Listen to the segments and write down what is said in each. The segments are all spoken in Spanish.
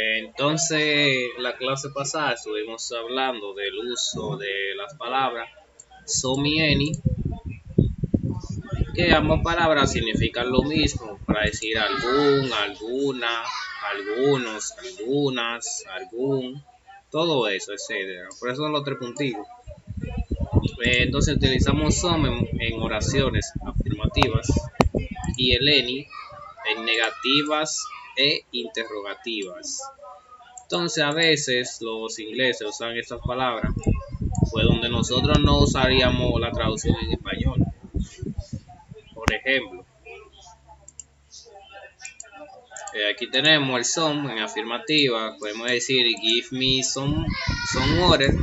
Entonces, la clase pasada estuvimos hablando del uso de las palabras some y any, que ambas palabras significan lo mismo para decir algún, alguna, algunos, algunas, algún, todo eso, etcétera. Por eso son los tres punticos. Entonces utilizamos some en oraciones afirmativas y el any en negativas e interrogativas. Entonces a veces los ingleses usan estas palabras, pues donde nosotros no usaríamos la traducción en español. Por ejemplo, aquí tenemos el some en afirmativa, podemos decir give me some water,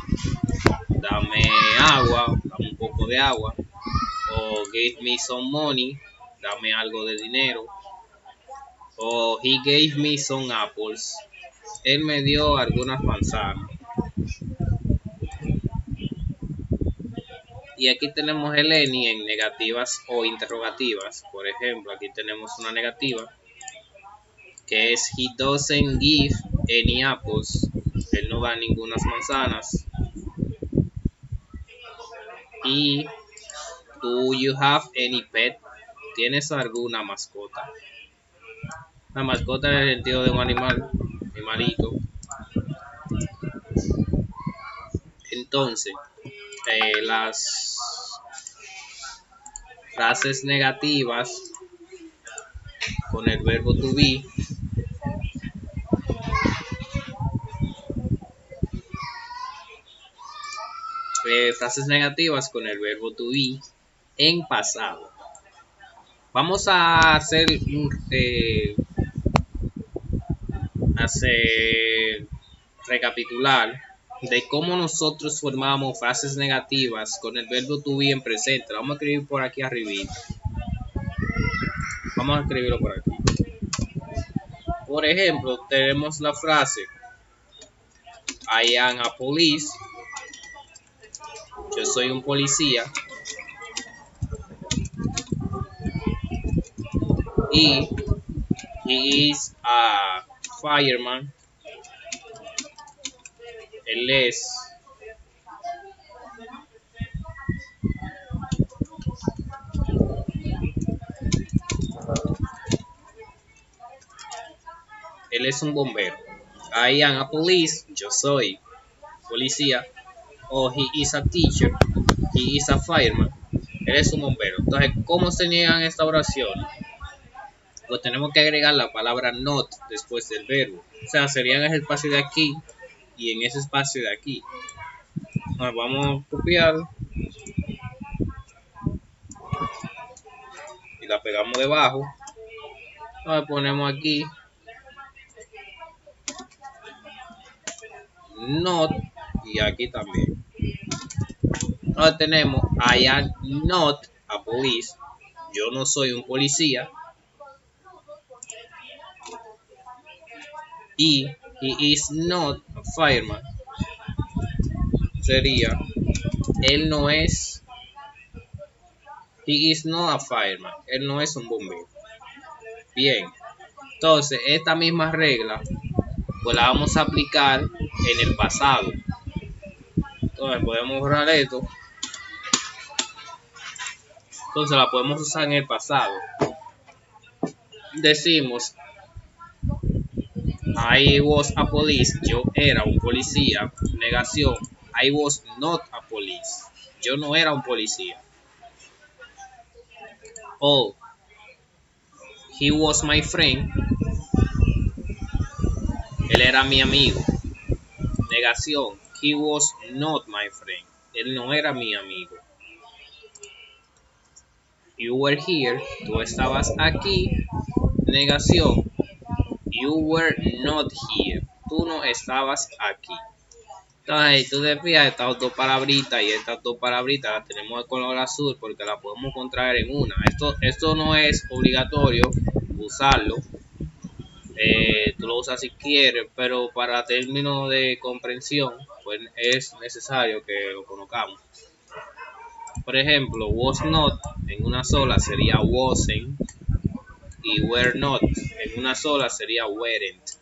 dame agua, dame un poco de agua, o give me some money, dame algo de dinero, o he gave me some apples, él me dio algunas manzanas. Y aquí tenemos el any en negativas o interrogativas. Por ejemplo, aquí tenemos una negativa que es he doesn't give any apples. Él no da ninguna manzanas. Y do you have any pet? ¿Tienes alguna mascota? La mascota en el sentido de un animalito. Entonces, las frases negativas con el verbo to be frases negativas con el verbo to be en pasado. Vamos a hacer recapitular de cómo nosotros formamos frases negativas con el verbo to be en presente. Vamos a escribir por aquí arriba. Vamos a escribirlo por aquí. Por ejemplo, tenemos la frase I am a police. Yo soy un policía. Y he is a fireman. Él es un bombero. I am a police. Yo soy policía. O he is a teacher. He is a fireman. Él es un bombero. Entonces, ¿cómo se niegan esta oración? Pues tenemos que agregar la palabra not después del verbo. O sea, sería en ese espacio de aquí y en ese espacio de aquí. Nos vamos a copiar y la pegamos debajo. Nos ponemos aquí not y aquí también. Ahora tenemos I am not a police. Yo no soy un policía. Y he is not a fireman. Sería él no es. He is not a fireman. Él no es un bombero. Bien. Entonces, esta misma regla pues la vamos a aplicar en el pasado. Entonces, podemos borrar esto. Entonces, la podemos usar en el pasado. Decimos I was a police. Yo era un policía. Negación. I was not a police. Yo no era un policía. O he was my friend. Él era mi amigo. Negación. He was not my friend. Él no era mi amigo. You were here. Tú estabas aquí. Negación. You were not here. Tú no estabas aquí. Entonces, tú te fijas, estas dos palabritas y estas dos palabritas las tenemos de color azul porque las podemos contraer en una. Esto no es obligatorio usarlo. Tú lo usas si quieres, pero para términos de comprensión, pues es necesario que lo conozcamos. Por ejemplo, was not en una sola sería wasn't y were not en una sola sería weren't.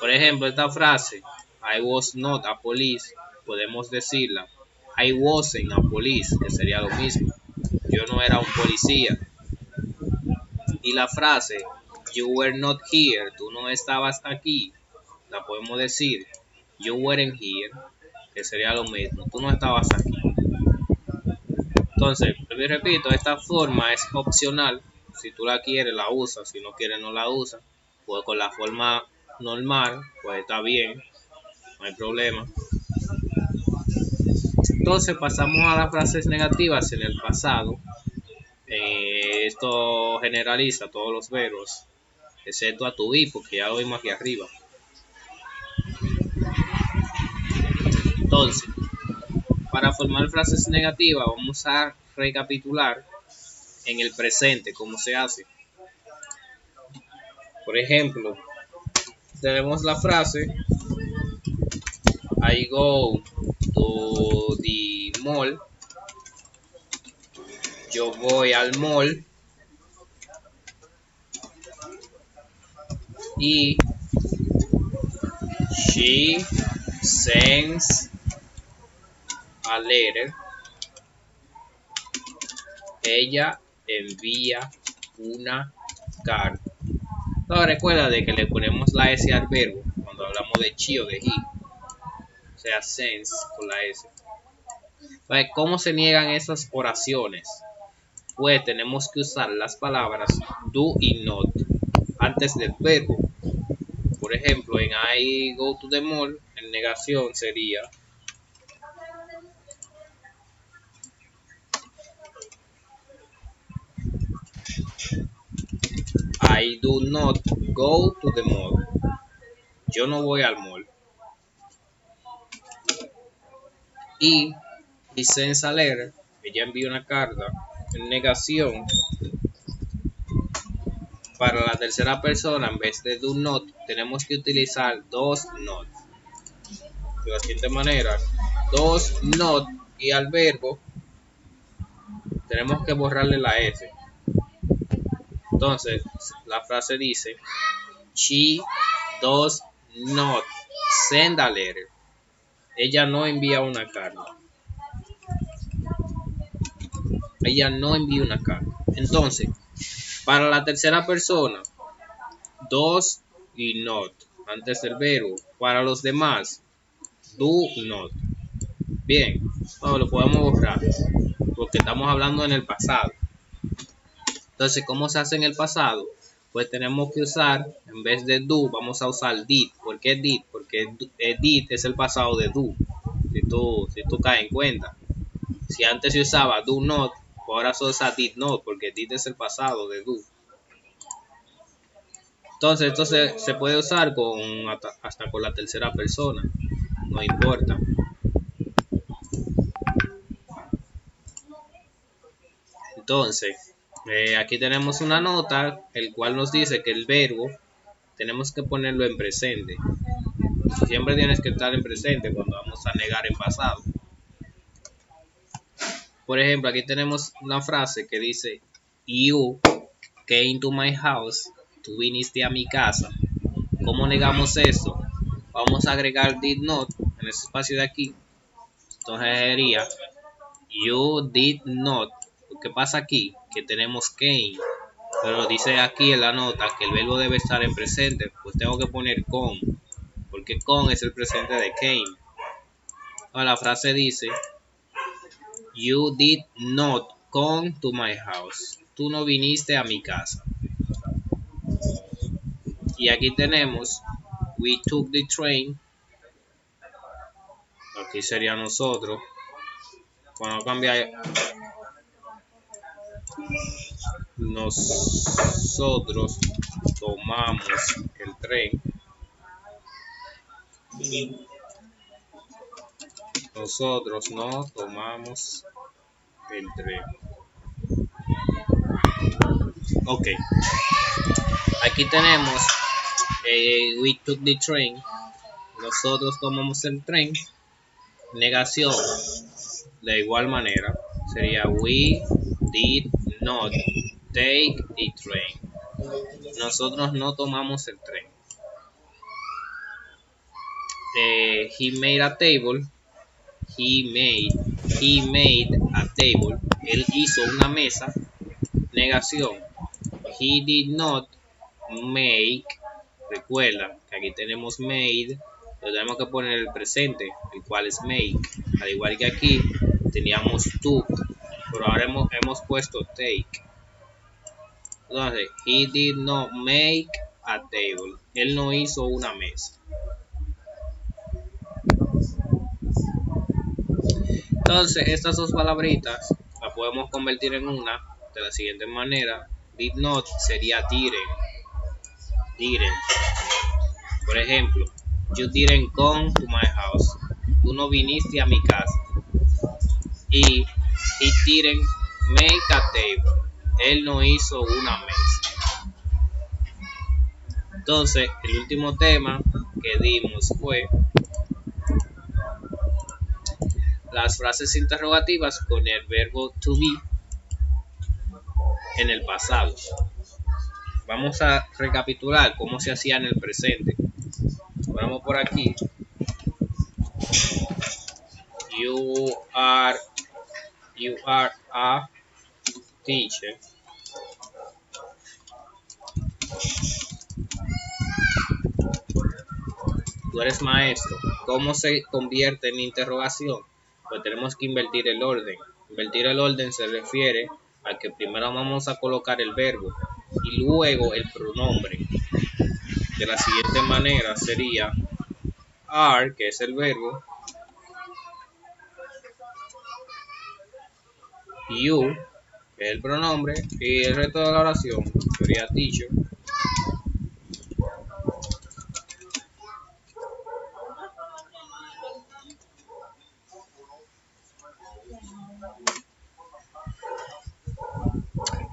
Por ejemplo, esta frase, I was not a police, podemos decirla, I wasn't a police, que sería lo mismo. Yo no era un policía. Y la frase, you were not here, tú no estabas aquí, la podemos decir, you weren't here, que sería lo mismo, tú no estabas aquí. Entonces, les repito, esta forma es opcional. Si tú la quieres, la usas. Si no quieres, no la usas. Pues con la forma normal, pues está bien. No hay problema. Entonces, pasamos a las frases negativas en el pasado. Esto generaliza todos los verbos, excepto a to be, porque ya lo vimos aquí arriba. Entonces, para formar frases negativas, vamos a recapitular en el presente cómo se hace. Por ejemplo, tenemos la frase I go to the mall. Yo voy al mall. Y she sends a letter. Ella envía una carta. No, recuerda de que le ponemos la S al verbo cuando hablamos de she o de he. O sea, sends con la S. Entonces, ¿cómo se niegan esas oraciones? Pues tenemos que usar las palabras do y not antes del verbo. Por ejemplo, en I go to the mall, en negación sería I do not go to the mall. Yo no voy al mall. Y he sends a letter, ella envía una carta. En negación, para la tercera persona, en vez de do not, tenemos que utilizar does not. De la siguiente manera, does not y al verbo tenemos que borrarle la S. Entonces, la frase dice, she does not send a letter. Ella no envía una carta. Ella no envía una carta. Entonces, para la tercera persona, does y not antes del verbo. Para los demás, do not. Bien, bueno, lo podemos borrar porque estamos hablando en el pasado. Entonces, ¿cómo se hace en el pasado? Pues tenemos que usar, en vez de do, vamos a usar did. ¿Por qué did? Porque did es el pasado de do. Si tú caes en cuenta. Si antes se usaba do not, ahora se usa did not, porque did es el pasado de do. Entonces, esto se puede usar hasta con la tercera persona. No importa. Entonces, aquí tenemos una nota, el cual nos dice que el verbo tenemos que ponerlo en presente. Siempre tienes que estar en presente cuando vamos a negar en pasado. Por ejemplo, aquí tenemos una frase que dice, you came to my house, tú viniste a mi casa. ¿Cómo negamos eso? Vamos a agregar did not en ese espacio de aquí. Entonces sería, you did not. ¿Qué pasa aquí? Que tenemos came. Pero dice aquí en la nota que el verbo debe estar en presente. Pues tengo que poner con. Porque con es el presente de came. Ahora la frase dice, you did not come to my house. Tú no viniste a mi casa. Y aquí tenemos, we took the train. Aquí sería nosotros. Cuando cambia, nosotros tomamos el tren. Nosotros no tomamos el tren. Ok. Aquí tenemos we took the train. Nosotros tomamos el tren. Negación. De igual manera sería we did not take the train. Nosotros no tomamos el tren. He made a table. He made a table. Él hizo una mesa. Negación. He did not make. Recuerda que aquí tenemos made. Lo tenemos que poner en el presente, el cual es make. Al igual que aquí teníamos took, pero ahora hemos puesto take. Entonces, he did not make a table. Él no hizo una mesa. Entonces, estas dos palabritas las podemos convertir en una de la siguiente manera. Did not sería didn't. Didn't. Por ejemplo, you didn't come to my house. Tú no viniste a mi casa. Y he didn't make a table. Él no hizo una mesa. Entonces, el último tema que dimos fue las frases interrogativas con el verbo to be en el pasado. Vamos a recapitular cómo se hacía en el presente. Vamos por aquí. You are a teacher. Tú eres maestro. ¿Cómo se convierte en interrogación? Pues tenemos que invertir el orden. Invertir el orden se refiere a que primero vamos a colocar el verbo y luego el pronombre. De la siguiente manera sería are, que es el verbo, you, que es el pronombre, y el resto de la oración sería teacher.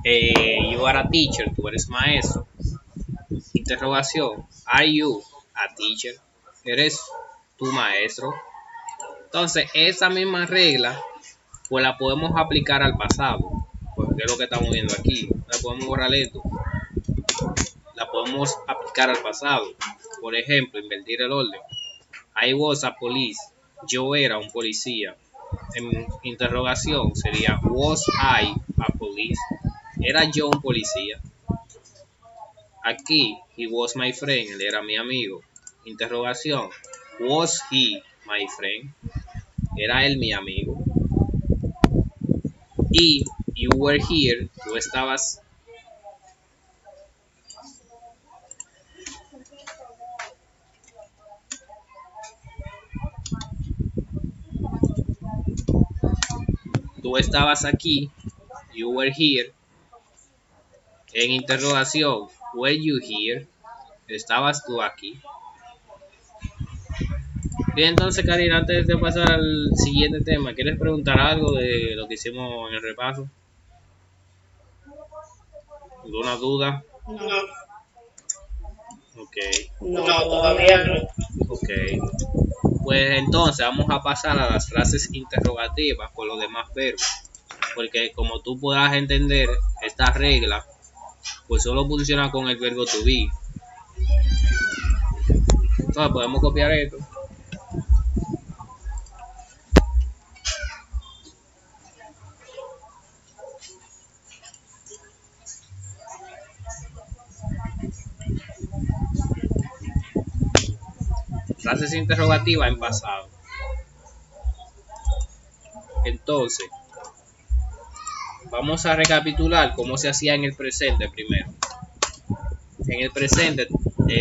You are a teacher, tú eres maestro. Interrogación, are you a teacher? ¿Eres tu maestro? Entonces, esa misma regla, pues la podemos aplicar al pasado, porque es lo que estamos viendo aquí. La podemos borrar esto. La podemos aplicar al pasado. Por ejemplo, invertir el orden. I was a police. Yo era un policía. En interrogación sería was I a police? ¿Era yo un policía? Aquí, he was my friend. Él era mi amigo. Interrogación, was he my friend? ¿Era él mi amigo? Y you were here. Tú estabas. Tú estabas aquí. You were here. En interrogación, were you here? ¿Estabas tú aquí? Bien, entonces, Karina, antes de pasar al siguiente tema, ¿quieres preguntar algo de lo que hicimos en el repaso? ¿Alguna duda? No. Ok. No, todavía no. Ok. Pues entonces vamos a pasar a las frases interrogativas con los demás verbos. Porque como tú puedas entender, esta regla pues solo funciona con el verbo to be. Entonces podemos copiar esto. Frases interrogativas en pasado. Entonces, vamos a recapitular cómo se hacía en el presente primero. En el presente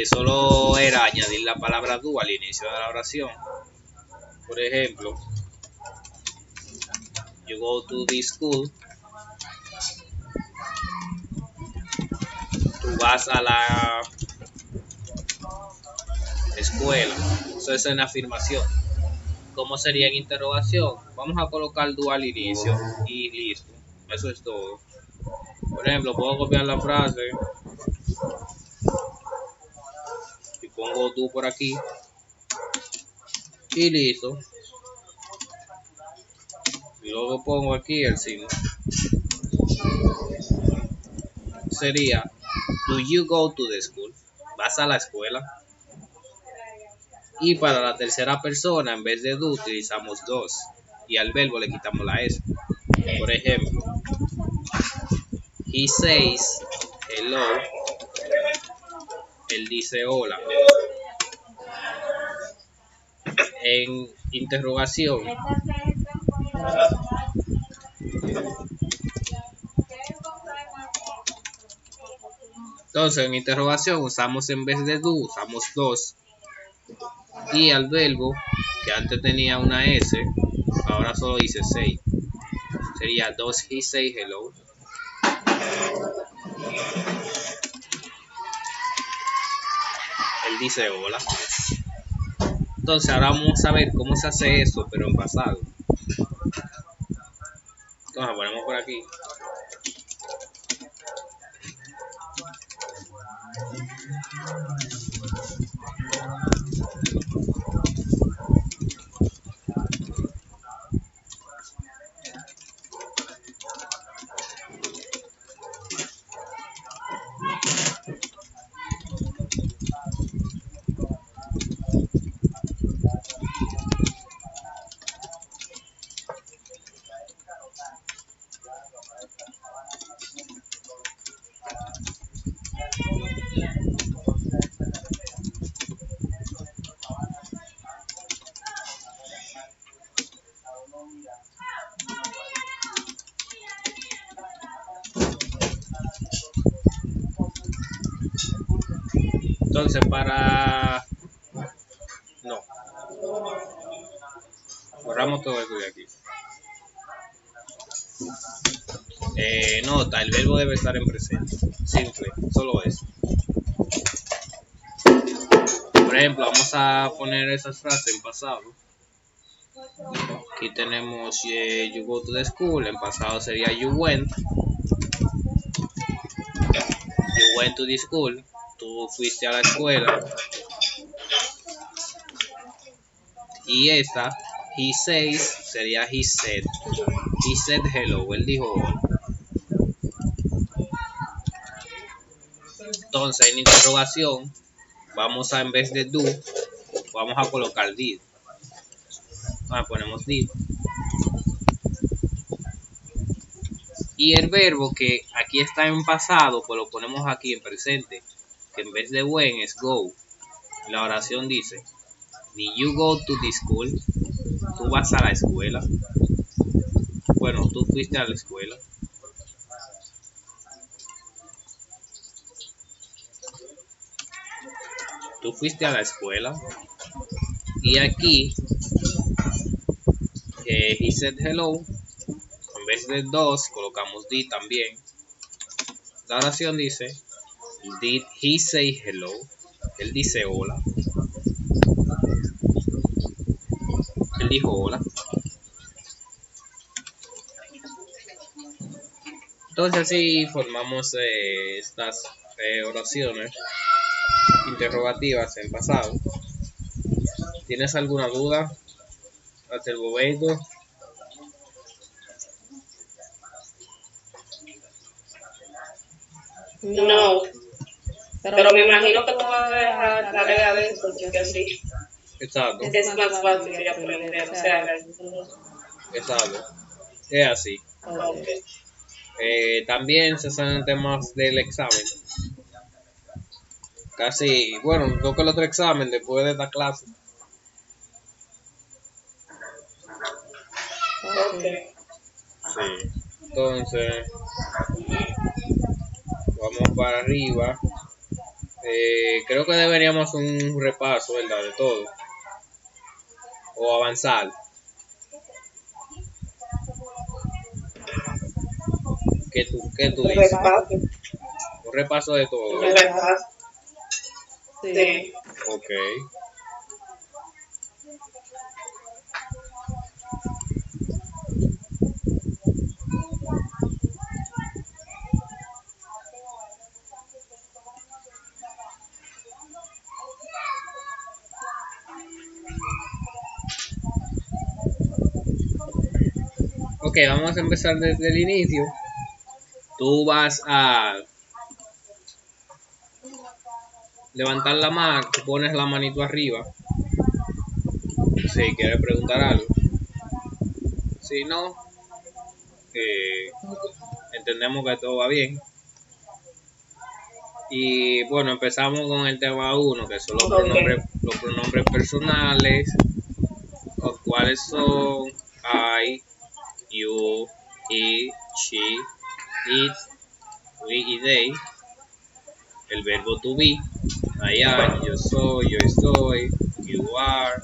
solo era añadir la palabra do al inicio de la oración. Por ejemplo, you go to the school. Tú vas a la escuela. Eso es en afirmación. ¿Cómo sería en interrogación? Vamos a colocar do al inicio y listo. Eso es todo. Por ejemplo, puedo copiar la frase y pongo tú por aquí y listo. Y luego pongo aquí el signo. Sería, do you go to the school? ¿Vas a la escuela? Y para la tercera persona, en vez de do, utilizamos dos. Y al verbo le quitamos la S. Por ejemplo, he says hello. Él dice hola. En interrogación, entonces en interrogación usamos en vez de do, usamos dos. Y al verbo, que antes tenía una S, ahora solo dice say. Sería does he say hello. Él dice hola. Entonces ahora vamos a ver cómo se hace eso, pero en pasado. Entonces ponemos por aquí. Entonces no, borramos todo esto de aquí. Nota, el verbo debe estar en presente. Simple, solo eso. Por ejemplo, vamos a poner esas frases en pasado. Aquí tenemos you go to the school. En pasado sería you went. You went to the school. Tú fuiste a la escuela. Y esta, he says, sería he said. He said hello. Él dijo hola. Entonces, en interrogación, vamos a, en vez de do, vamos a colocar did. Ponemos did. Y el verbo que aquí está en pasado, pues lo ponemos aquí en presente. Que en vez de went es go. La oración dice, did you go to the school? ¿Tú vas a la escuela? Bueno, tú fuiste a la escuela. Tú fuiste a la escuela. Y aquí, he said hello. En vez de dos, colocamos did también. La oración dice, did he say hello? Él dice hola. Él dijo hola. Entonces así formamos estas oraciones interrogativas en pasado. ¿Tienes alguna duda hasta el momento? No, pero me imagino que tú vas a dejar tarea de eso, porque así Exacto. es más fácil de aprender. O sea, Exacto. Es así. okay. También se hacen temas del examen. Casi, bueno, toca el otro examen después de esta clase. Okay. Sí. Entonces, vamos para arriba. Creo que deberíamos hacer un repaso, ¿verdad? De todo. O avanzar. ¿Qué tú dices? Un repaso de todo. Un repaso. Sí. Ok. Ok, vamos a empezar desde el inicio. Tú vas a levantar la mano, tú pones la manito arriba Si quieres preguntar algo. Si no, entendemos que todo va bien. Y bueno, empezamos con el tema 1, que son los pronombres personales, los cuales son I, you, he, she, it, we y they. El verbo to be, I am, yo soy, yo estoy, you are,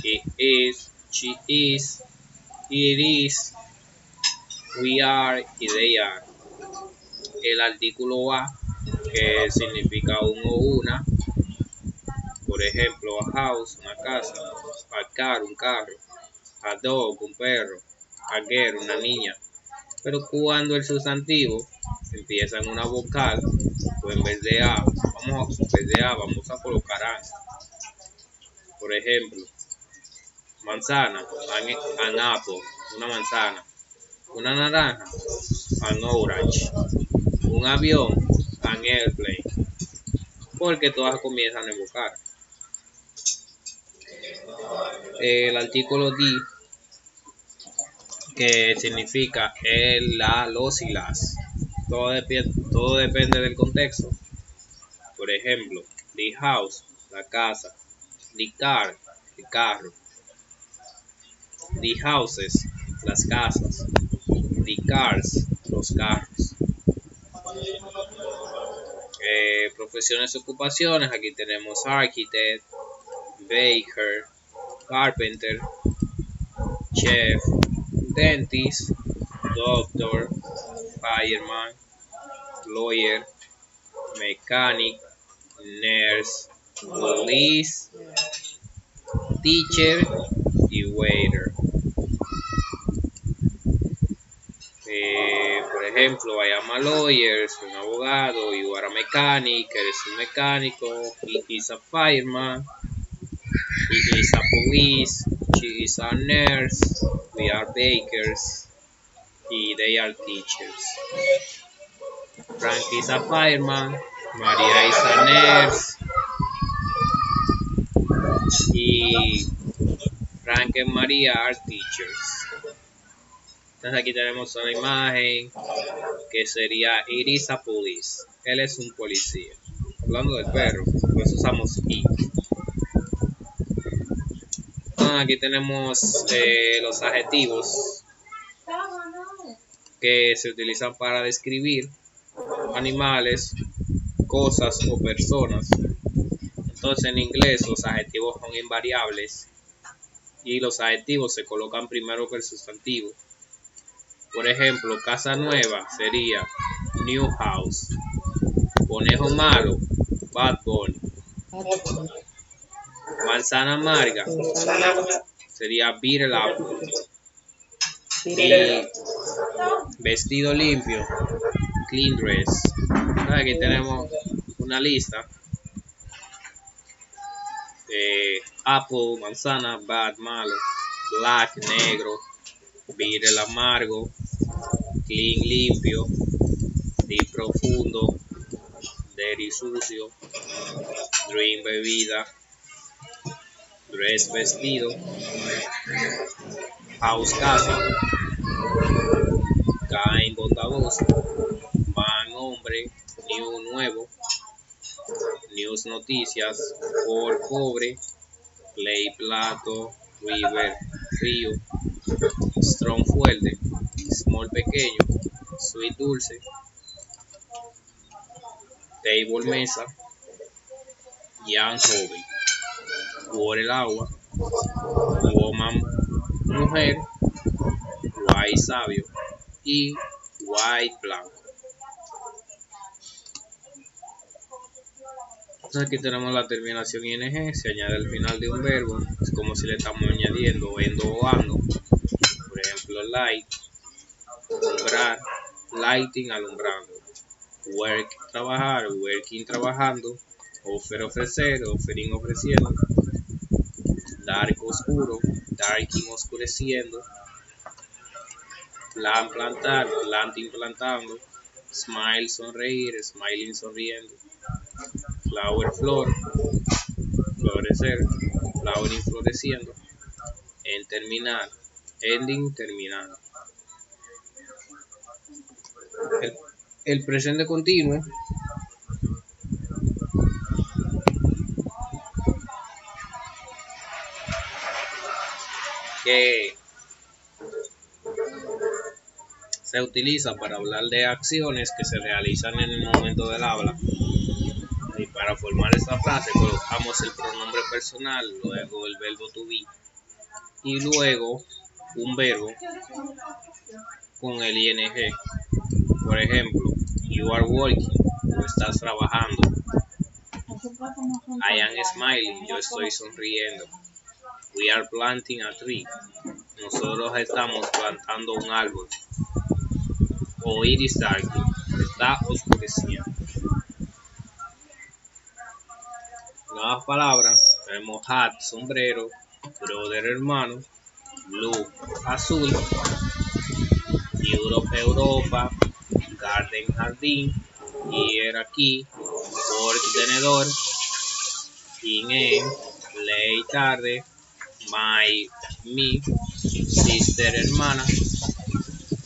he is, she is, it is, we are y they are. El artículo a, que significa uno o una, por ejemplo, a house, una casa, a car, un carro, a dog, un perro, a girl, una niña. Pero cuando el sustantivo empieza en una vocal, pues en vez de a, vamos a colocar an. Por ejemplo, manzana, an apple, una manzana. Una naranja, an orange. Un avión, an airplane. Porque todas comienzan en vocal. El artículo D, que significa el, la, los y las. Todo depende del contexto. Por ejemplo, the house, la casa, the car, el carro, the houses, las casas, the cars, los carros. Profesiones y ocupaciones, aquí tenemos architect, baker, carpenter, chef, dentist, doctor, fireman, lawyer, mechanic, nurse, police, teacher y waiter. Por ejemplo, I am a lawyer, soy un abogado, you are a mechanic, eres un mecánico, he is a fireman, he is a police, she is a nurse, we are bakers, y they are teachers. Frank is a fireman, Maria is a nurse, y Frank and Maria are teachers. Entonces aquí tenemos una imagen que sería it is a police. Él es un policía. Hablando del perro, por eso usamos it. Aquí tenemos los adjetivos que se utilizan para describir animales, cosas o personas. Entonces en inglés los adjetivos son invariables y los adjetivos se colocan primero que el sustantivo. Por ejemplo, casa nueva sería new house. Conejo malo, bad bunny. Manzana amarga sería bitter apple. Y vestido limpio, clean dress. Aquí tenemos una lista. Apple, manzana, bad, malo. Black, negro. Bitter, amargo. Clean, limpio. Deep, profundo. Dirty, sucio. Drink, bebida. Dress, vestido. House, casa. Kind, bondadoso. Man, hombre. New, nuevo. News, noticias. For, pobre. Play, plato. River, río. Strong, fuerte. Small, pequeño. Sweet, dulce. Table, mesa. Young, joven. Water, el agua. Woman, mujer. White, sabio. Y white, blanco. Entonces aquí tenemos la terminación ing, se añade al final de un verbo, es como si le estamos añadiendo endo o ando. Por ejemplo, light, alumbrar, lighting, alumbrando. Work, trabajar, working, trabajando. Offer, ofrecer, offering, ofreciendo. Dark, oscuro, darking, oscureciendo. Plant, plantar, planting, plantando. Smile, sonreír, smiling, sonriendo. Flower, flor, florecer, flowering, floreciendo. En terminar. Ending, terminado. El presente continuo que se utiliza para hablar de acciones que se realizan en el momento del habla. Y para formar esta frase colocamos el pronombre personal, luego el verbo to be y luego un verbo con el ing. Por ejemplo, you are working, tú estás trabajando. I am smiling, yo estoy sonriendo. We are planting a tree, nosotros estamos plantando un árbol. O it is dark, está oscureciendo. Nuevas palabras, tenemos hat, sombrero, brother, hermano, blue, azul, Europe, Europa, garden, jardín, here, aquí, fork, tenedor, in, en, late, tarde, my, mi, sister, hermana,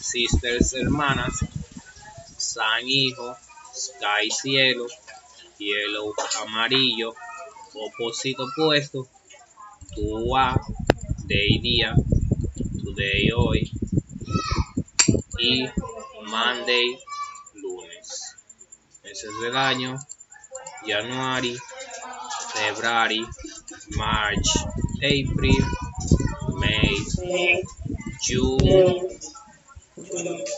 sisters, hermanas, sun, hijo, sky, cielo, yellow, amarillo, opposite, opuesto, to a, day, día, today, hoy, y Monday, lunes. Meses del año, January, February, March, April, May, June,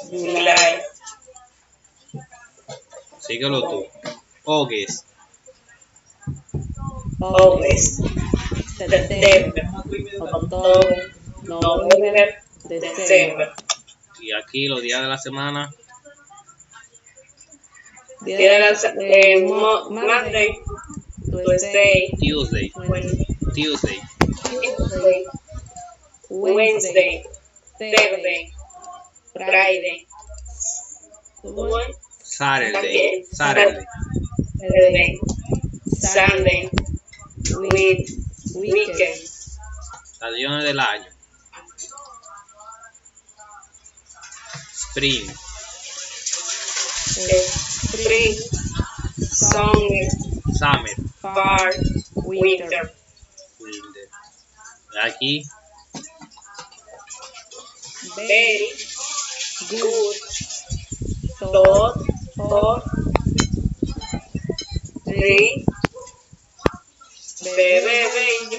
July, síguelo tú, August, August, September, October, November, December. y aquí los días de la semana, Monday, Tuesday, Tuesday, Tuesday, Wednesday, Thursday, Friday, Saturday, Saturday, Sunday, weekend, estaciones del año, Spring, spring, Summer, fall, winter. Winter. Aquí, Very good, thought, three, baby,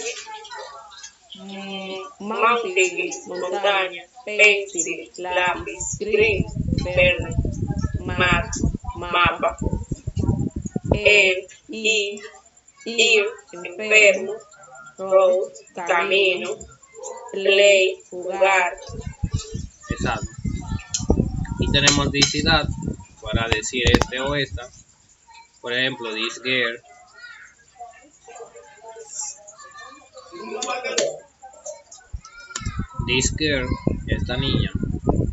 mountain, montaña, pencil, lápiz, green, verde, mapa, ear, enfermo, road, camino, play, jugar. exacto. Y tenemos this y that para decir este o esta. Por ejemplo, this girl, this girl, esta niña,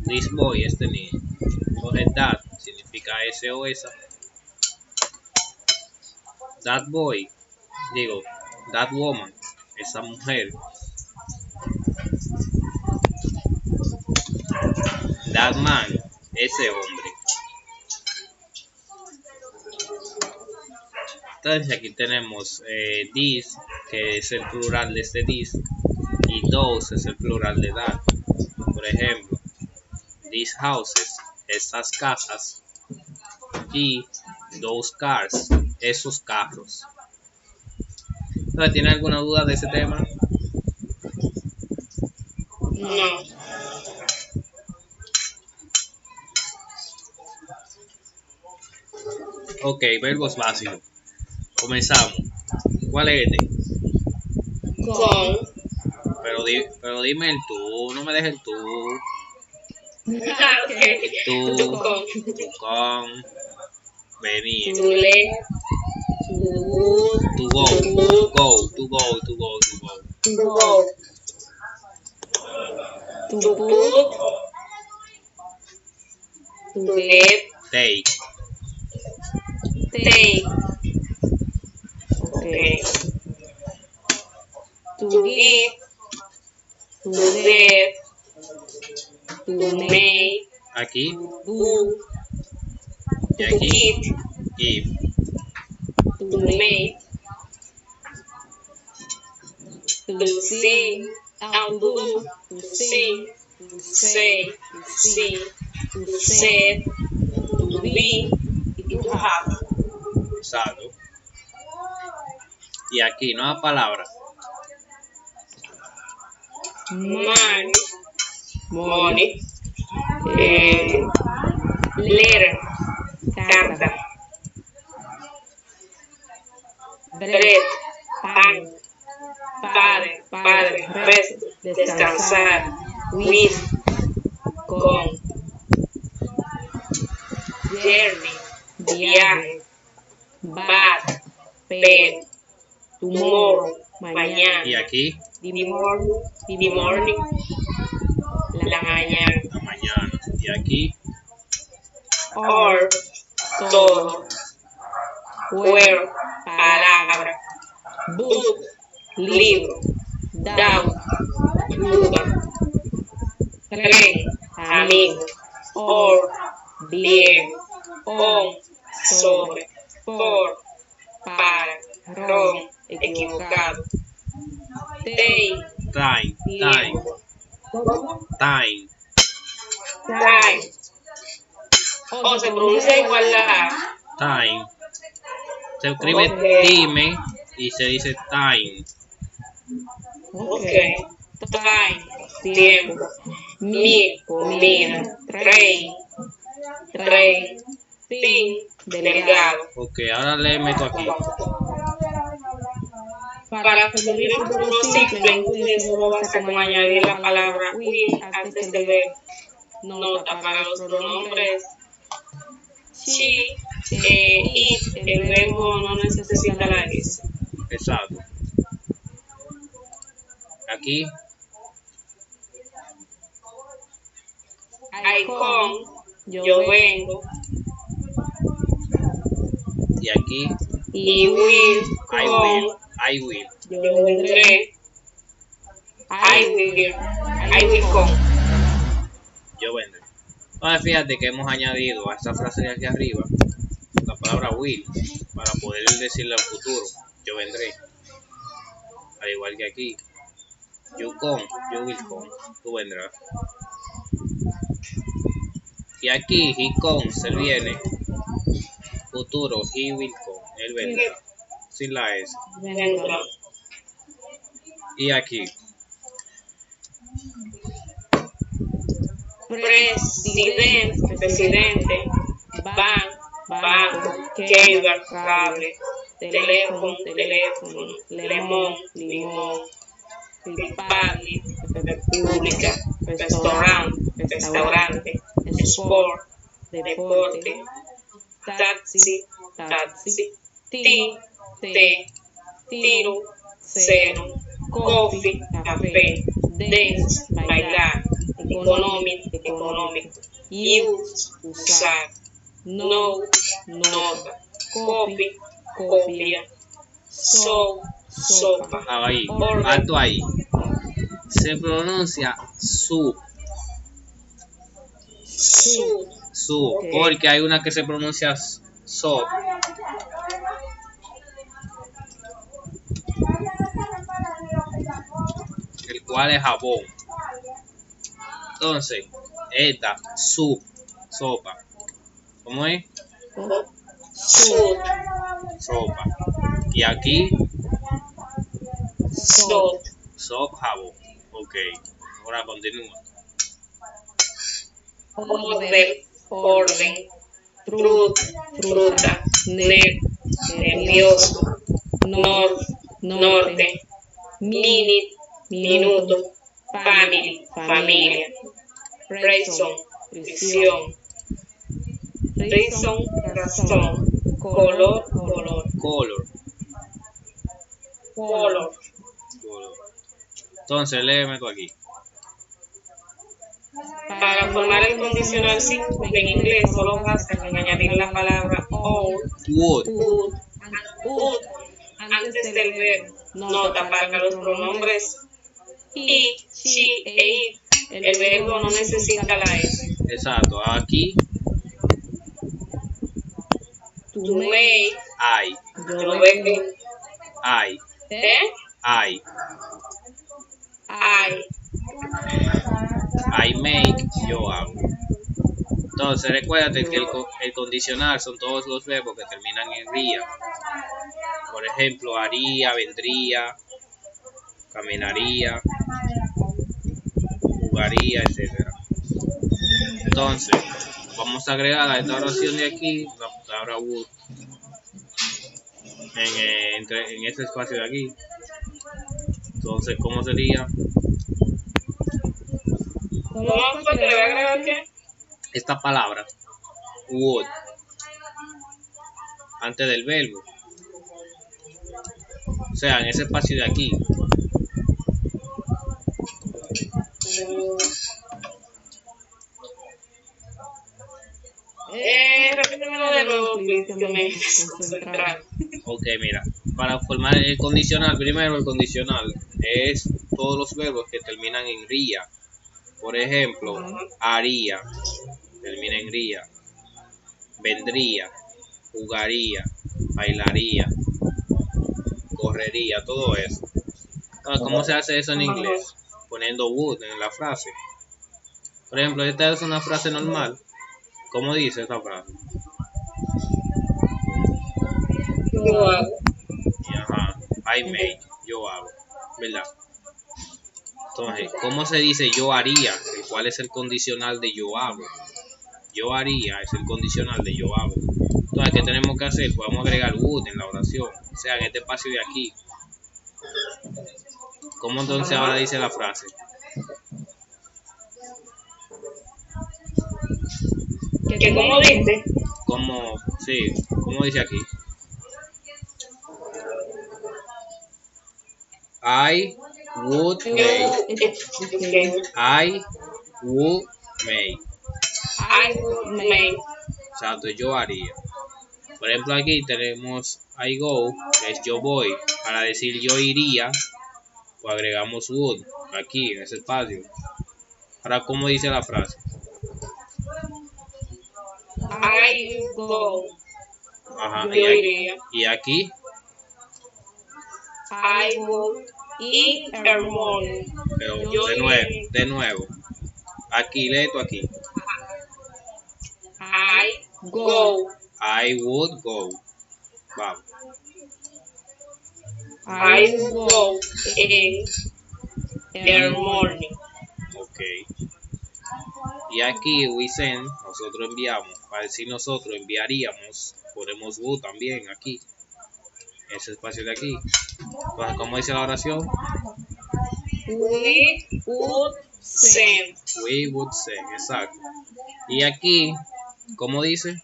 this boy, este niño. Entonces that significa ese o esa. That boy, digo, that woman, esa mujer. That man, ese hombre. Entonces aquí tenemos this, que es el plural de este this, y those es el plural de that. Por ejemplo, these houses, estas casas, y those cars, esos carros. Entonces, ¿tiene alguna duda de ese tema? No. Ok, verbos básicos. Comenzamos. ¿Cuál es este? Con. Pero dime el tú, no me dejes el tú. Okay. Tú, Tu con, venir. to let, To go, go, to go, to go, to go. to go, to put, to let, Take, take. Okay. To give, to did, to made, Aquí. do, Y to aquí. eat, If. to make, to see, to do, to sing, to say, to say, to be y to have. Exacto. Y aquí, nueva palabra. Money, money, letter, carta, bread, pan, padre, rest, descansar, with, con, journey, viaje, bad, pet, tomorrow, mañana, Y aquí, the morning, la mañana, la mañana. Y aquí, or, todo, where, palabra, book, libro, down, lugar, tren, amigo, or, bien, on, sobre, por, para, wrong, equivocado, day, time, tiempo, time. time, o se pronuncia igual la Time. Se escribe Ok. time y se dice time. ok, time, tiempo, meal, comida, train, thin, delgado. Ok, ahora léeme esto aquí. Para conseguir el futuro simple, en inglés solo basta con añadir la palabra will antes del verbo. Nota para los pronombres she, it, el verbo no necesita la S. Exacto. Aquí, I come, yo vengo, y aquí, y will, I come, will, I will. yo vendré, I will come. Yo vendré. Ahora fíjate que hemos añadido a esta frase de aquí arriba la palabra will para poder decirle al futuro, yo vendré. Al igual que aquí, you come, you will come, tú vendrás. Y aquí, he comes, él viene. Futuro, he will come, él vendrá. Sin la S. Vendrá. Y aquí, presidente, banco, cable, teléfono, lemon, limón, republic, república, restaurante, sport, deporte, taxi, té, tiro, cero, coffee, café, dance, bailar, económico, use, usar, nota, copia, sopa, ahí, alto ahí. Se pronuncia soup, soup, porque hay una que se pronuncia soap. El cual es jabón. Entonces, esta, soup, sopa. ¿Cómo es? soup, Sopa. Y aquí, soap, jabón. Ok, ahora continúa. orden, fruta, nervioso, norte, minuto, family, familia, prison, prisión, razón, color, Entonces, léeme tú aquí. Para formar el condicional simple en inglés solo basta con añadir la palabra Would. would antes del verbo. Nota para los pronombres he, she e it. El verbo no necesita la S. Exacto. Aquí, Tú may, I. yo veo, I. I. I make, yo hago. Entonces, recuérdate que el condicional son todos los verbos que terminan en ría. Por ejemplo, haría, vendría, caminaría, jugaría, etc. Entonces, vamos a agregar a esta oración de aquí la palabra would en este espacio de aquí. Entonces, ¿cómo sería? ¿Cómo fue que le voy a agregar qué? Esta palabra, would, antes del verbo. O sea, en ese espacio de aquí. Repítemelo de nuevo, please, que me desconcentraron. Ok, mira, para formar el condicional, primero el condicional es todos los verbos que terminan en ría. Por ejemplo, haría, termina en ría, vendría, jugaría, bailaría, correría, todo eso. Entonces, ¿cómo se hace eso en inglés? Poniendo would en la frase. Por ejemplo, esta es una frase normal. ¿Cómo dice esta frase? Yo hago. Ajá, I make, yo hago, ¿verdad? Entonces, ¿cómo se dice yo haría? ¿Cuál es el condicional de yo hago? Yo haría es el condicional de yo hago. Entonces, ¿qué tenemos que hacer? Podemos agregar would en la oración, o sea, en este espacio de aquí. ¿Cómo entonces ahora dice la frase? ¿Que cómo dice? ¿Cómo? Sí, ¿cómo dice aquí? I would make. I would make. I would make. Exacto, yo haría. Por ejemplo, aquí tenemos I go, que es yo voy. Para decir yo iría, pues agregamos would aquí en ese espacio. Ahora, ¿cómo dice la frase? I go. Ajá, Yo iría. y aquí, I would eat every morning. pero Yo de nuevo. Aquí, lee tú aquí. I go. I would go. Vamos. I would go every morning. Ok. Y aquí we send, nosotros enviamos. Para decir nosotros enviaríamos, ponemos would también aquí. Ese espacio de aquí. Entonces, ¿cómo dice la oración? We would send. We would send, exacto. Y aquí, ¿cómo dice?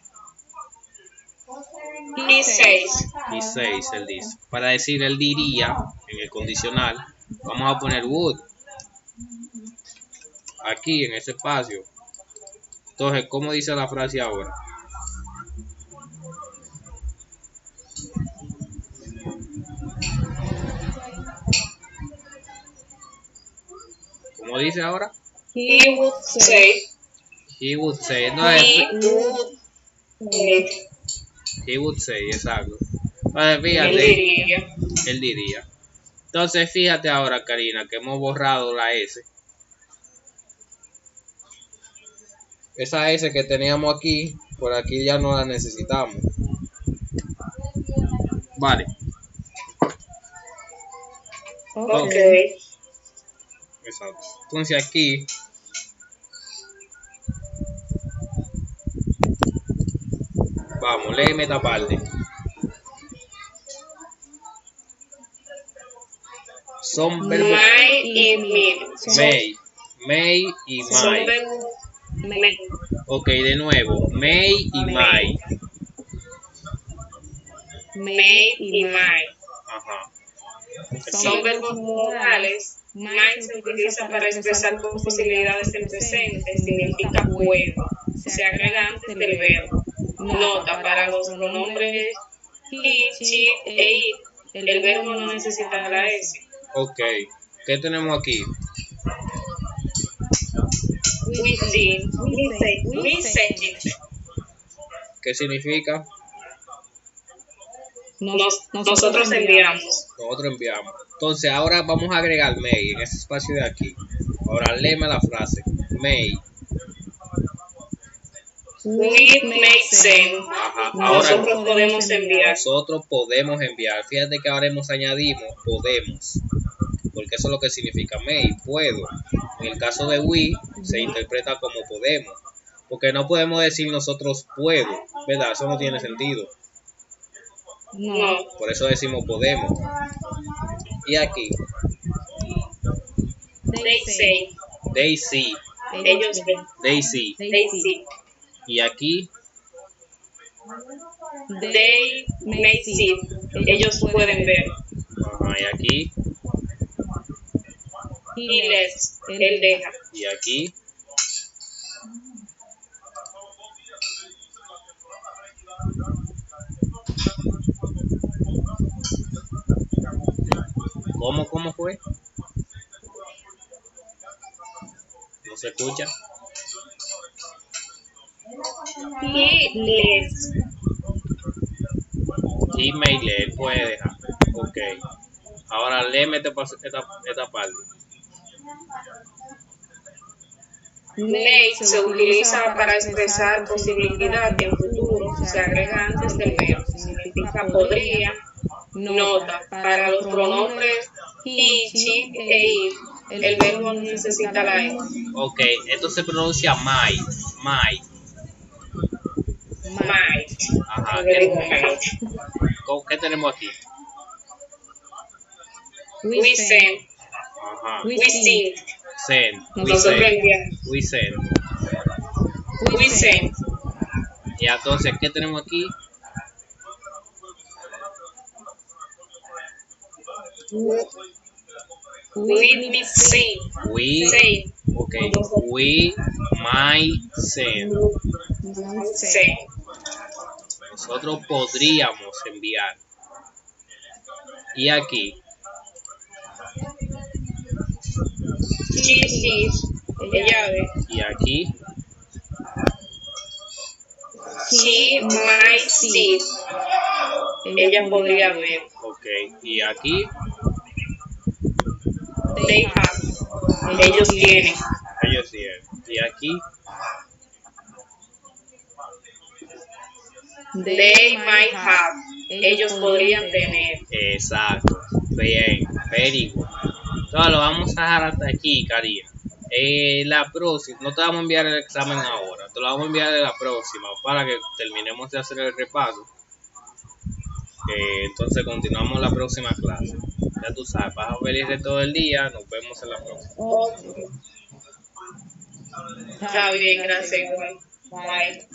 He says. He says, él dice. Para decir él diría, en el condicional, vamos a poner would. Aquí, en ese espacio. Entonces, ¿cómo dice la frase ahora? ¿Cómo dice ahora? He would say. He would say. No, he would say, exacto. Entonces, fíjate. Él diría. Entonces, fíjate ahora, Karina, que hemos borrado la S. Esa S que teníamos aquí, por aquí ya no la necesitamos. Vale. Ok. Exacto. Entonces aquí vamos, léeme esta parte. Son verbos May y me. may y Son my. verbos. Me. Ok, de nuevo, may y my. May y my. Ajá. Son verbos modales. My se utiliza para expresar posibilidades en presente, significa puedo. Se agrega antes del verbo. Nota, para los pronombres he, she e it, el verbo no necesita la S. Ok, ¿qué tenemos aquí? we see, we send. ¿Qué significa? Nosotros enviamos. Nosotros enviamos. Entonces ahora vamos a agregar may en ese espacio de aquí. Ahora léeme la frase. May. We may send. Ajá. Ahora Nosotros podemos enviar. nosotros podemos enviar. Fíjate que ahora añadimos podemos. Porque eso es lo que significa may, puedo. En el caso de we, se interpreta como podemos. Porque no podemos decir nosotros puedo, ¿verdad? Eso no tiene sentido. No. Por eso decimos podemos. Y aquí, They say. they see, Ellos ven. they see. They see. Y aquí, They may see. Ellos pueden ver. ajá, y aquí, He lets. Él deja. y aquí. ¿Cómo fue? ¿No se escucha? He lets. Y may leer, puede dejar. Ok. Ahora léeme esta parte. May se utiliza para expresar posibilidad que en futuro se agrega antes del verbo. Significa podría. Nota. Para los pronombres he, she e it, el verbo necesita la E. Ok, esto se pronuncia might. Might. Ajá. Agrego might. ¿Qué tenemos aquí? We send. Ajá. We sing. Send. We Nosotros send. enviamos. We send. We send. Y entonces, ¿qué tenemos aquí? We sing. We. Say. Ok. We might send. Send. Nosotros podríamos enviar. Y aquí. She sees. Ella ve. Y aquí. She might see. Ella podría ver. Ok. Y aquí. They have. Ellos tienen. Ellos tienen. Y aquí. They might have. Ellos podrían tener. Exacto. Bien. Very good. Entonces lo vamos a dejar hasta aquí, Karina. La próxima, no te vamos a enviar el examen ahora, te lo vamos a enviar en la próxima para que terminemos de hacer el repaso. Entonces continuamos la próxima clase. Ya tú sabes, vas a feliz de todo el día, nos vemos en la próxima. Está bien, gracias. Bye.